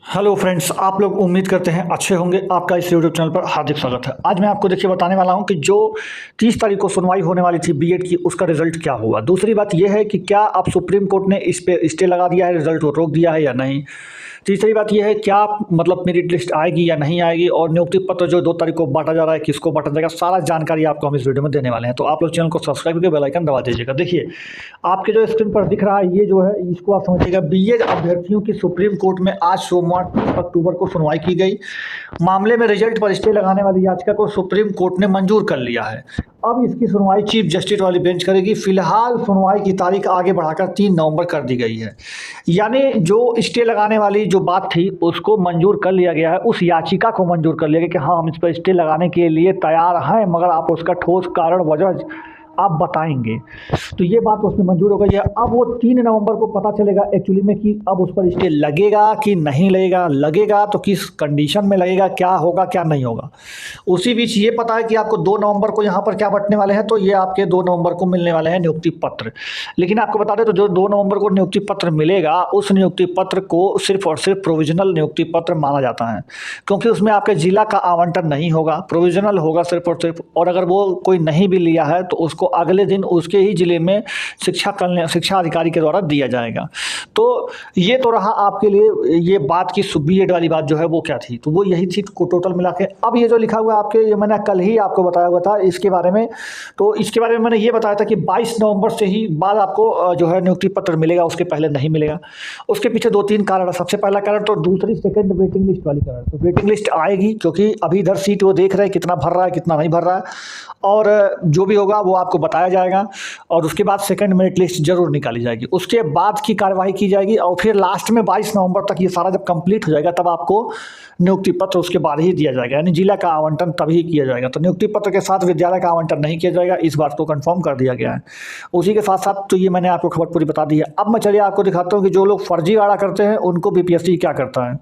Hello friends, आप लोग उम्मीद करते हैं अच्छे होंगे। आपका इस यूट्यूब चैनल पर हार्दिक स्वागत है। आज मैं आपको देखिए बताने वाला हूं कि जो 30 तारीख को सुनवाई होने वाली थी बीएड की, उसका रिजल्ट क्या हुआ। दूसरी बात यह है कि क्या अब सुप्रीम कोर्ट ने इस पे स्टे लगा दिया है, रिजल्ट को रोक दिया है या नहीं। तीसरी बात यह है क्या मतलब मेरिट लिस्ट आएगी या नहीं आएगी, और नियुक्ति पत्र जो 2 तारीख को बांटा जा रहा है किसको बांटा जाएगा, सारा जानकारी आपको हम इस वीडियो में देने वाले हैं। तो आप लोग चैनल को सब्सक्राइब करके बेल आइकन दबा दीजिएगा। देखिए आपके जो स्क्रीन पर दिख रहा है ये जो है इसको आप समझिएगा, बीएड अभ्यर्थियों की सुप्रीम कोर्ट में आज सोमवार 30 अक्टूबर को सुनवाई की गई। मामले में रिजल्ट पर स्टे लगाने वाली याचिका को सुप्रीम कोर्ट ने मंजूर कर लिया है। अब इसकी सुनवाई चीफ जस्टिस वाली बेंच करेगी। फिलहाल सुनवाई की तारीख आगे बढ़ाकर 3 नवंबर कर दी गई है। यानी जो स्टे लगाने वाली जो बात थी उसको मंजूर कर लिया गया है, उस याचिका को मंजूर कर लिया गया कि हाँ हम इस पर स्टे लगाने के लिए तैयार हैं, मगर आप उसका ठोस कारण वजह आप बताएंगे। तो ये बात उसमें मंजूर हो गई है। अब वो 3 नवंबर को पता चलेगा एक्चुअली में कि अब उस पर स्टे लगेगा कि नहीं लगेगा, लगेगा तो किस कंडीशन में लगेगा, क्या होगा क्या नहीं होगा। उसी बीच ये पता है कि आपको 2 नवंबर को यहाँ पर क्या बंटने वाले हैं, तो ये आपके 2 नवंबर को मिलने वाले हैं नियुक्ति पत्र। लेकिन आपको बता दें तो जो 2 नवंबर को नियुक्ति पत्र मिलेगा उस नियुक्ति पत्र को सिर्फ और सिर्फ प्रोविजनल नियुक्ति पत्र माना जाता है, क्योंकि उसमें आपके जिला का आवंटन नहीं होगा, प्रोविजनल होगा सिर्फ और सिर्फ। और अगर वो कोई नहीं भी लिया है तो उसको अगले दिन उसके ही जिले में शिक्षा अधिकारी के द्वारा दिया जाएगा। तो ये तो रहा आपके लिए ये बात की बीएड वाली बात जो है वो क्या थी, तो वो यही थी टोटल मिला के। अब ये जो लिखा हुआ है आपके, ये मैंने कल ही आपको बताया हुआ था इसके बारे में। तो इसके बारे में मैंने ये बताया था कि 22 नवंबर से ही बाद आपको जो है नियुक्ति पत्र मिलेगा, उसके पहले नहीं मिलेगा। उसके पीछे 2-3 कारण है। सबसे पहला कारण तो दूसरी सेकंड वेटिंग लिस्ट वाली कारण, तो वेटिंग लिस्ट आएगी क्योंकि अभी इधर सीट वो देख रहे हैं कितना भर रहा है कितना नहीं भर रहा है, और जो भी होगा वो आपको बताया जाएगा। और उसके बाद सेकंड मेरिट लिस्ट जरूर निकाली जाएगी, उसके बाद की कार्यवाही की जाएगी। और फिर लास्ट में 22 नवंबर तक ये सारा जब कंप्लीट हो जाएगा तब आपको नियुक्ति पत्र उसके बाद ही दिया जाएगा, यानी जिला का आवंटन तभी किया जाएगा। तो नियुक्ति पत्र के साथ विद्यालय का आवंटन नहीं किया जाएगा, इस बात को कंफर्म कर दिया गया है। उसी के साथ साथ तो ये मैंने आपको खबर पूरी बता दी है। अब मैं चलिए आपको दिखाता हूँ कि जो लोग फर्जीवाड़ा करते हैं उनको बीपीएससी क्या करता है।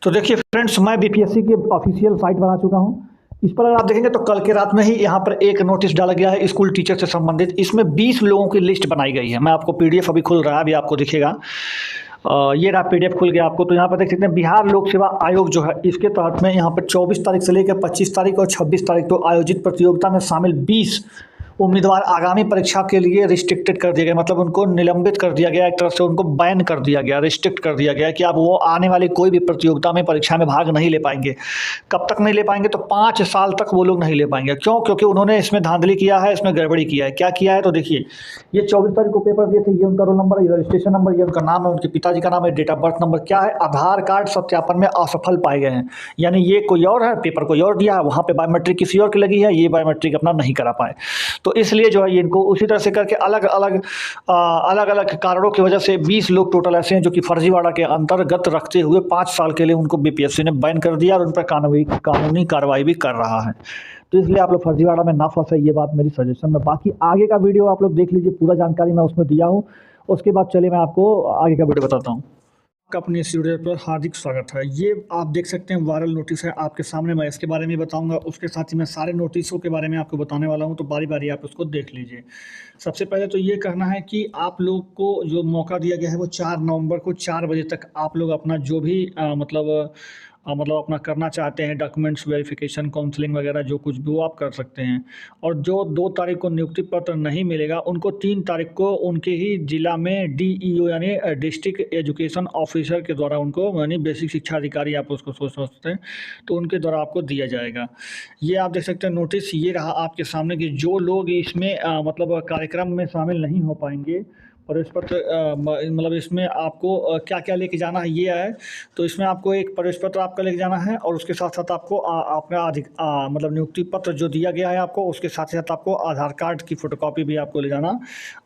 तो देखिए फ्रेंड्स, मैं बीपीएससी की ऑफिशियल साइट बना चुका हूँ। इस पर अगर आप देखेंगे तो कल के रात में ही यहाँ पर एक नोटिस डाला गया है स्कूल टीचर से संबंधित। इसमें 20 लोगों की लिस्ट बनाई गई है। मैं आपको पीडीएफ अभी खुल रहा है, अभी आपको दिखेगा। ये रहा पीडीएफ खुल गया आपको। तो यहाँ पर देख सकते हैं बिहार लोक सेवा आयोग जो है इसके तहत में यहाँ पर 24 तारीख से लेकर 25 तारीख और 26 तारीख को आयोजित प्रतियोगिता में शामिल 20 उम्मीदवार आगामी परीक्षा के लिए रिस्ट्रिक्टेड कर दिया गया, मतलब उनको निलंबित कर दिया गया, एक तरह से उनको बैन कर दिया गया, रिस्ट्रिक्ट कर दिया गया कि अब वो आने वाली कोई भी प्रतियोगिता में परीक्षा में भाग नहीं ले पाएंगे। कब तक नहीं ले पाएंगे, तो 5 साल तक वो लोग नहीं ले पाएंगे। क्यों? क्योंकि उन्होंने इसमें धांधली किया है, इसमें गड़बड़ी किया है। क्या किया है तो देखिए, ये 24 तारीख को पेपर दिए थे, ये उनका रोल नंबर, ये रजिस्ट्रेशन नंबर, ये उनका नाम है, उनके पिताजी का नाम है, डेट ऑफ बर्थ नंबर क्या है, आधार कार्ड सत्यापन में असफल पाए गए हैं। यानी ये कोई और है, पेपर कोई और दिया है, वहाँ पे बायोमेट्रिक किसी और की लगी है, ये बायोमेट्रिक अपना नहीं करा पाए। तो इसलिए जो है इनको उसी तरह से करके अलग अलग कारणों की वजह से 20 लोग टोटल ऐसे हैं जो कि फर्जीवाड़ा के अंतर्गत रखते हुए 5 साल के लिए उनको बीपीएससी ने बैन कर दिया और उन पर कानूनी कार्रवाई भी कर रहा है। तो इसलिए आप लोग फर्जीवाड़ा में ना फंसे, ये बात मेरी सजेशन में। बाकी आगे का वीडियो आप लोग देख लीजिए, पूरा जानकारी मैं उसमें दिया हूँ। उसके बाद चलिए मैं आपको आगे का वीडियो बताता हूँ। अपने इस वीडियो पर हार्दिक स्वागत है। ये आप देख सकते हैं वायरल नोटिस है आपके सामने। मैं इसके बारे में बताऊंगा, उसके साथ ही मैं सारे नोटिसों के बारे में आपको बताने वाला हूं, तो बारी बारी आप उसको देख लीजिए। सबसे पहले तो ये कहना है कि आप लोग को जो मौका दिया गया है वो 4 नवंबर को 4 बजे तक आप लोग अपना जो भी मतलब अपना करना चाहते हैं डॉक्यूमेंट्स वेरिफिकेशन, काउंसलिंग वगैरह जो कुछ भी वो आप कर सकते हैं। और जो 2 तारीख को नियुक्ति पत्र नहीं मिलेगा उनको 3 तारीख को उनके ही ज़िला में डीईओ यानी डिस्ट्रिक्ट एजुकेशन ऑफिसर के द्वारा उनको, यानी बेसिक शिक्षा अधिकारी आप उसको सोच सकते हैं, तो उनके द्वारा आपको दिया जाएगा। ये आप देख सकते हैं नोटिस, ये रहा आपके सामने कि जो लोग इसमें मतलब कार्यक्रम में शामिल नहीं हो पाएंगे प्रवेश पत्र मतलब इसमें आपको क्या क्या लेके जाना है ये है। तो इसमें आपको एक प्रवेश पत्र आपका लेके जाना है, और उसके साथ साथ आपको अपना मतलब नियुक्ति पत्र जो दिया गया है आपको, उसके साथ साथ आपको आधार कार्ड की फ़ोटोकॉपी भी आपको ले जाना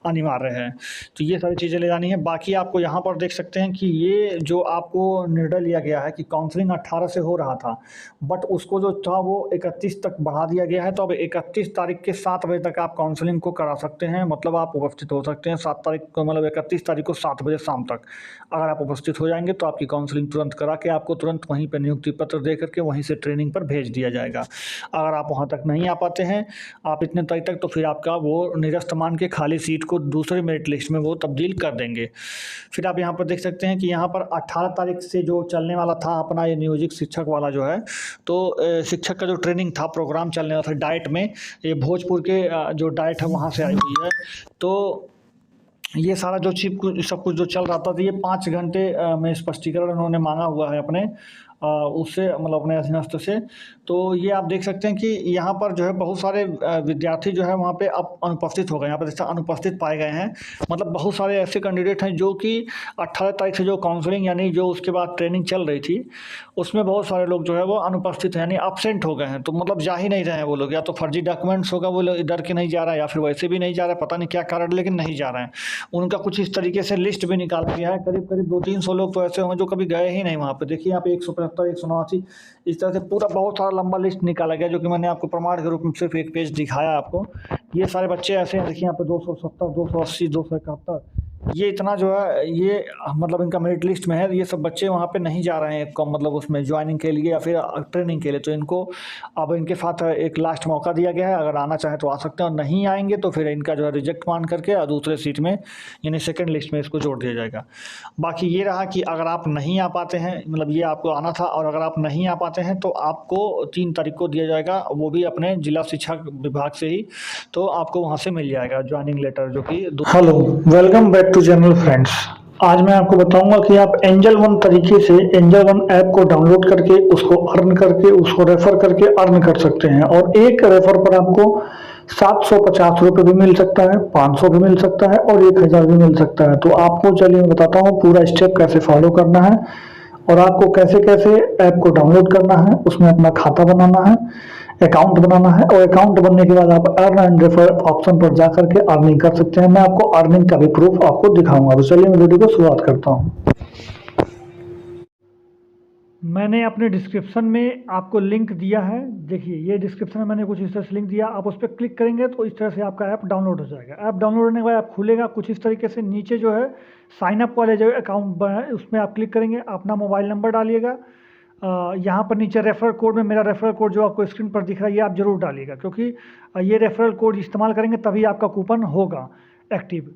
अनिवार्य है। तो ये सारी चीज़ें ले जानी है। बाकी आपको यहाँ पर देख सकते हैं कि ये जो आपको निर्णय लिया गया है कि काउंसलिंग 18 से हो रहा था, बट उसको जो था वो 31 तक बढ़ा दिया गया है। तो अब 31 तारीख के 7 बजे तक आप काउंसलिंग को करा सकते हैं, मतलब आप उपस्थित हो सकते हैं। 7 तारीख मतलब 31 तारीख को 7 बजे शाम तक अगर आप उपस्थित हो जाएंगे तो आपकी काउंसलिंग तुरंत करा के आपको तुरंत वहीं पर नियुक्ति पत्र दे करके वहीं से ट्रेनिंग पर भेज दिया जाएगा। अगर आप वहाँ तक नहीं आ पाते हैं, आप इतने तारीख तक, तो फिर आपका वो निरस्त मान के खाली सीट को दूसरे मेरिट लिस्ट में वो तब्दील कर देंगे। फिर आप यहाँ पर देख सकते हैं कि यहाँ पर 18 तारीख से जो चलने वाला था अपना ये नियोजित शिक्षक वाला जो है, तो शिक्षक का जो ट्रेनिंग था, प्रोग्राम चलने वाला था डाइट में, ये भोजपुर के जो डाइट है वहाँ से आई हुई है। तो ये सारा जो सब कुछ जो चल रहा था, तो ये 5 घंटे में स्पष्टीकरण उन्होंने मांगा हुआ है अपने उससे, मतलब अपने अधीनस्थ से। तो ये आप देख सकते हैं कि यहाँ पर जो है बहुत सारे विद्यार्थी जो है वहाँ पे अब अनुपस्थित हो गए, यहाँ पर जैसे अनुपस्थित पाए गए हैं। मतलब बहुत सारे ऐसे कैंडिडेट हैं जो कि 18 तारीख से जो काउंसलिंग यानी जो उसके बाद ट्रेनिंग चल रही थी, उसमें बहुत सारे लोग जो है वो अनुपस्थित हैं, यानी अब्सेंट हो गए हैं। तो मतलब जा ही नहीं रहे हैं वो लोग, या तो फर्जी डॉक्यूमेंट्स होगा, वो लोग डर के नहीं जा रहा है, या फिर वैसे भी नहीं जा रहा है, पता नहीं क्या कारण, लेकिन नहीं जा रहे हैं। उनका कुछ इस तरीके से लिस्ट भी निकाल दिया है। करीब करीब 200-300 लोग तो ऐसे होंगे जो कभी गए ही नहीं वहाँ पे। देखिए यहाँ पे 175, 189, इस तरह से पूरा बहुत सारा लंबा लिस्ट निकाला गया, जो कि मैंने आपको प्रमाण के रूप में सिर्फ एक पेज दिखाया आपको। ये सारे बच्चे ऐसे हैं, देखिए यहाँ पे 270, 280, 271, ये इतना जो है ये मतलब इनका मेरिट लिस्ट में है। ये सब बच्चे वहाँ पे नहीं जा रहे हैं मतलब उसमें ज्वाइनिंग के लिए या फिर ट्रेनिंग के लिए। तो इनको अब इनके साथ एक लास्ट मौका दिया गया है, अगर आना चाहें तो आ सकते हैं, और नहीं आएंगे तो फिर इनका जो है रिजेक्ट मान करके और दूसरे सीट में यानी सेकंड लिस्ट में इसको जोड़ दिया जाएगा। बाकी ये रहा कि अगर आप नहीं आ पाते हैं, मतलब ये आपको आना था, और अगर आप नहीं आ पाते हैं तो आपको 3 तारीख को दिया जाएगा, वो भी अपने जिला शिक्षा विभाग से ही, तो आपको वहाँ से मिल जाएगा ज्वाइनिंग लेटर, जो कि hello, welcome back to channel friends. आज मैं आपको बताऊंगा कि आप एंजल वन तरीके से एंजल वन ऐप को डाउनलोड करके उसको अर्न करके उसको रेफर करके अर्न कर सकते हैं, और एक रेफर पर आपको 750 रुपये भी मिल सकता है, 500 भी मिल सकता है, और 1000 भी मिल सकता है। तो आपको चलिए मैं बताता हूँ पूरा स्टेप कैसे फॉलो करना है, और आपको कैसे कैसे ऐप को डाउनलोड करना है, उसमें अपना खाता बनाना है, अकाउंट बनाना है, और अकाउंट बनने के बाद आप अर्न एंड रेफर ऑप्शन पर जा करके अर्निंग कर सकते हैं। मैं आपको अर्निंग का भी प्रूफ आपको दिखाऊंगा। तो चलिए मैं वीडियो को शुरुआत करता हूँ। मैंने अपने डिस्क्रिप्शन में आपको लिंक दिया है, देखिए ये डिस्क्रिप्शन में मैंने कुछ इस तरह से लिंक दिया, आप उस पर क्लिक करेंगे तो इस तरह से आपका ऐप डाउनलोड हो जाएगा। ऐप डाउनलोड होने के बाद आप खुलेगा कुछ इस तरीके से। नीचे जो है साइन अप वाले जो अकाउंट है उसमें आप क्लिक करेंगे, अपना मोबाइल नंबर डालिएगा। यहाँ पर नीचे रेफरल कोड में मेरा रेफरल कोड जो आपको स्क्रीन पर दिख रहा है ये आप ज़रूर डालिएगा, क्योंकि ये रेफरल कोड इस्तेमाल करेंगे तभी आपका कूपन होगा एक्टिव।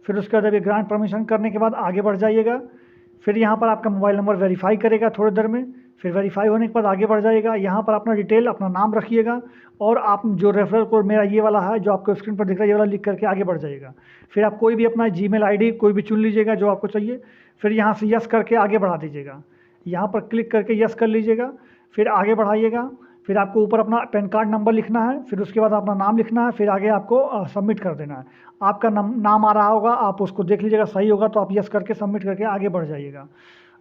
फिर उसके बाद ये ग्रांट परमिशन करने के बाद आगे बढ़ जाइएगा। फिर यहाँ पर आपका मोबाइल नंबर वेरीफाई करेगा थोड़ी देर में, फिर वेरीफाई होने के बाद आगे बढ़ जाइएगा। यहाँ पर अपना डिटेल, अपना नाम रखिएगा, और आप जो रेफरल कोड मेरा ये वाला है जो आपको स्क्रीन पर दिख रहा है ये वाला लिख करके आगे बढ़ जाइएगा। फिर आप कोई भी अपना जीमेल आईडी कोई भी चुन लीजिएगा जो आपको चाहिए, फिर यहाँ से यस करके आगे बढ़ा दीजिएगा। यहाँ पर क्लिक करके यस कर लीजिएगा, फिर आगे बढ़ाइएगा। फिर आपको ऊपर अपना पैन कार्ड नंबर लिखना है, फिर उसके बाद अपना नाम लिखना है, फिर आगे आपको सबमिट कर देना है। आपका नाम आ रहा होगा, आप उसको देख लीजिएगा, सही होगा तो आप यस करके सबमिट करके आगे बढ़ जाइएगा।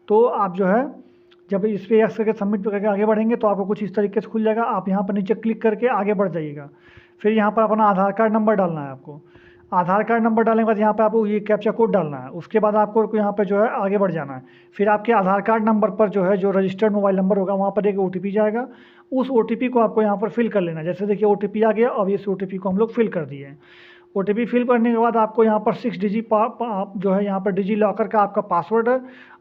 तो आप जो है जब इस पर यस करके सबमिट करके आगे बढ़ेंगे तो आपको कुछ इस तरीके से खुल जाएगा। आप यहाँ पर नीचे क्लिक करके आगे बढ़ जाइएगा। फिर यहाँ पर अपना आधार कार्ड नंबर डालना है आपको। आधार कार्ड नंबर डालने के बाद यहाँ पे आपको ये कैप्चा कोड डालना है। उसके बाद आपको यहाँ पे जो है आगे बढ़ जाना है। फिर आपके आधार कार्ड नंबर पर जो है जो रजिस्टर्ड मोबाइल नंबर होगा वहाँ पर एक OTP जाएगा, उस OTP को आपको यहाँ पर फिल कर लेना है। जैसे देखिए OTP आ गया, अब इस OTP को हम लोग फिल कर दिए हैं। OTP फिल करने के बाद आपको यहाँ पर 6 डिजिट जो है यहाँ पर डिजी लॉकर का आपका पासवर्ड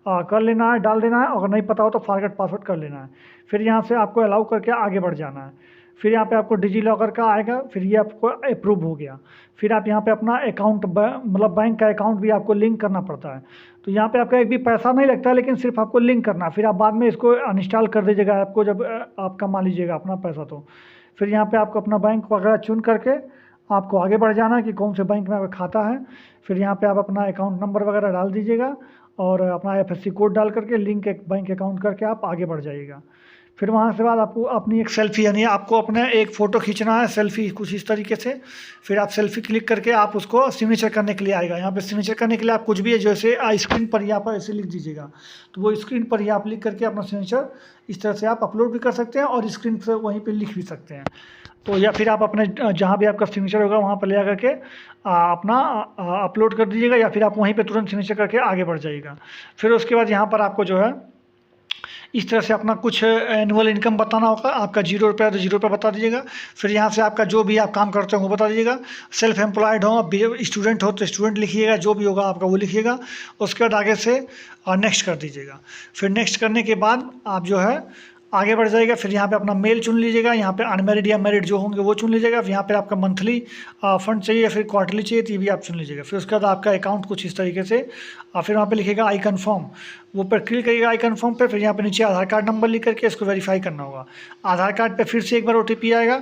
कर लेना है, डाल देना है। अगर नहीं पता हो तो फॉरगेट पासवर्ड कर लेना है। फिर यहाँ से आपको अलाउ करके आगे बढ़ जाना है। फिर यहाँ पे आपको डिजी लॉकर का आएगा, फिर ये आपको अप्रूव हो गया। फिर आप यहाँ पे अपना अकाउंट मतलब बैंक का अकाउंट भी आपको लिंक करना पड़ता है। तो यहाँ पे आपका एक भी पैसा नहीं लगता है, लेकिन सिर्फ आपको लिंक करना है। फिर आप बाद में इसको अनइंस्टॉल कर दीजिएगा ऐप को जब आप कमा लीजिएगा अपना पैसा। तो फिर यहाँ पर आपको अपना बैंक वगैरह चुन करके आपको आगे बढ़ जाना है कि कौन से बैंक में आपका खाता है। फिर यहाँ पे आप अपना अकाउंट नंबर वगैरह डाल दीजिएगा और अपना IFSC कोड डाल करके लिंक एक बैंक अकाउंट करके आप आगे बढ़ जाइएगा। फिर वहाँ से बाद आपको अपनी एक सेल्फ़ी यानी आपको अपने एक फ़ोटो खींचना है, सेल्फ़ी कुछ इस तरीके से। फिर आप सेल्फ़ी क्लिक करके आप उसको सिग्नेचर करने के लिए आएगा। यहाँ पे सिग्नेचर करने के लिए आप कुछ भी है जैसे स्क्रीन पर यहाँ पर ऐसे लिख दीजिएगा, तो वो स्क्रीन पर ही आप लिख करके अपना सिग्नेचर इस तरह से आप अपलोड भी कर सकते हैं और स्क्रीन पर वहीं पर लिख भी सकते हैं। तो या फिर आप अपने जहाँ भी आपका सिग्नेचर होगा वहाँ पर ले आकर के अपना अपलोड कर दीजिएगा, या फिर आप वहीं पे तुरंत सिग्नेचर करके आगे बढ़ जाइएगा। फिर उसके बाद यहाँ पर आपको जो है इस तरह से अपना कुछ एनुअल इनकम बताना होगा। आपका 0 रुपया तो 0 रुपया बता दीजिएगा। फिर यहाँ से आपका जो भी आप काम करते हो वो बता दीजिएगा। सेल्फ एम्प्लॉयड हो, स्टूडेंट हो तो स्टूडेंट लिखिएगा, जो भी होगा आपका वो लिखिएगा। उसके बाद आगे से नेक्स्ट कर दीजिएगा। फिर नेक्स्ट करने के बाद आप जो है आगे बढ़ जाएगा। फिर यहाँ पे अपना मेल चुन लीजिएगा, यहाँ पे अनमेरिड या मैरिड जो होंगे वो चुन लीजिएगा। फिर यहाँ पे आपका मंथली फंड चाहिए या फिर क्वार्टरली चाहिए तो ये भी आप चुन लीजिएगा। फिर उसके बाद आपका अकाउंट कुछ इस तरीके से फिर वहाँ पे लिखेगा आई कन्फर्म, वो पर क्लिक करिएगा आई कन्फर्म पे। फिर यहाँ पे नीचे आधार कार्ड नंबर लिख करके इसको वेरीफाई करना होगा। आधार कार्ड पे फिर से एक बार ओटीपी आएगा।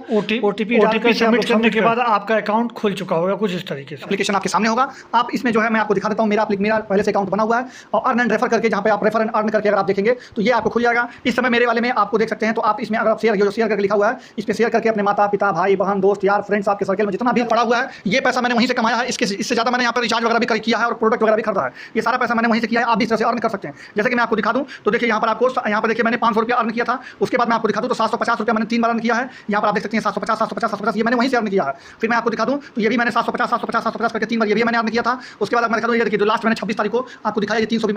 ओटीपी सबमिट करने के बाद आपका अकाउंट खुल चुका होगा कुछ इस तरीके से। एप्लीकेशन आपके सामने होगा। आप इसमें जो है मैं आपको दिखा देता हूँ, मेरा पहले से अकाउंट बना हुआ है और अर्न एंड रेफर करके, जहाँ पे आप रेफर एंड अर्न करके अगर आप देखेंगे तो ये आपको खुल जाएगा। इस समय मेरे वाले में आपको देख सकते हैं। तो आप इसमें अगर आप शेयर करके लिखा हुआ है, इस पे शेयर करके अपने माता पिता भाई बहन दोस्त यार फ्रेंड्स आपके सर्कल में जितना भी पड़ा हुआ है, ये पैसा मैंने वहीं से कमाया है। इससे ज़्यादा मैंने यहाँ पर रिचार्ज वगैरह भी किया है और प्रोडक्ट वगैरह भी खरीदा है। ये सारा पैसा मैंने वहीं से किया है। आप भी इस तरह से अर्न कर सकते हैं। जैसे कि मैं आपको दिखा दूं तो देखिए यहाँ पर आपको, यहाँ पर देखिए मैंने 500 रुपया अर्न किया था। उसके बाद मैं आपको दिखा दूं तो 750 रुपया मैंने 3 बार अर्न किया है। यहाँ पर आप देख सकते हैं 750 ये मैंने वहीं से अर्न किया है। फिर मैं आपको दिखा दूं तो ये भी मैंने 750 करके 3 बार ये भी मैंने अर्न किया था। उसके बाद मैं दिखा दूं, ये देखिए जो लास्ट मैंने 26 तारीख को आपको दिखाया, ये 300 भी